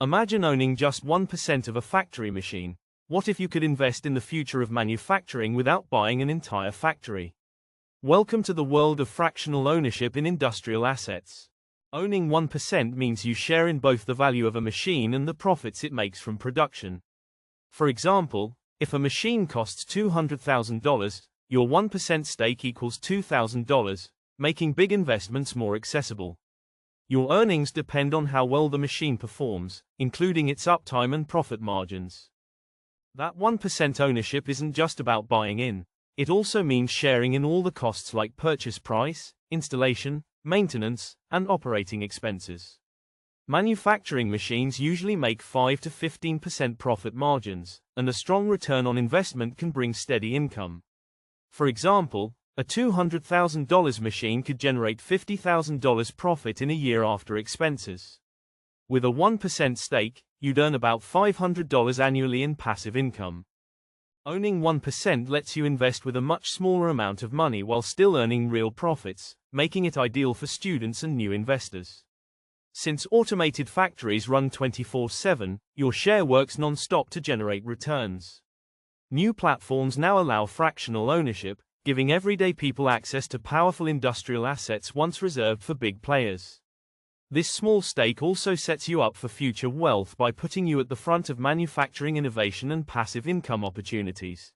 Imagine owning just 1% of a factory machine. What if you could invest in the future of manufacturing without buying an entire factory? Welcome to the world of fractional ownership in industrial assets. Owning 1% means you share in both the value of a machine and the profits it makes from production. For example, if a machine costs $200,000, your 1% stake equals $2,000, making big investments more accessible. Your earnings depend on how well the machine performs, including its uptime and profit margins. That 1% ownership isn't just about buying in. It also means sharing in all the costs like purchase price, installation, maintenance, and operating expenses. Manufacturing machines usually make 5 to 15% profit margins, and a strong return on investment can bring steady income. For example, a $200,000 machine could generate $50,000 profit in a year after expenses. With a 1% stake, you'd earn about $500 annually in passive income. Owning 1% lets you invest with a much smaller amount of money while still earning real profits, making it ideal for students and new investors. Since automated factories run 24/7, your share works non-stop to generate returns. New platforms now allow fractional ownership, giving everyday people access to powerful industrial assets once reserved for big players. This small stake also sets you up for future wealth by putting you at the front of manufacturing innovation and passive income opportunities.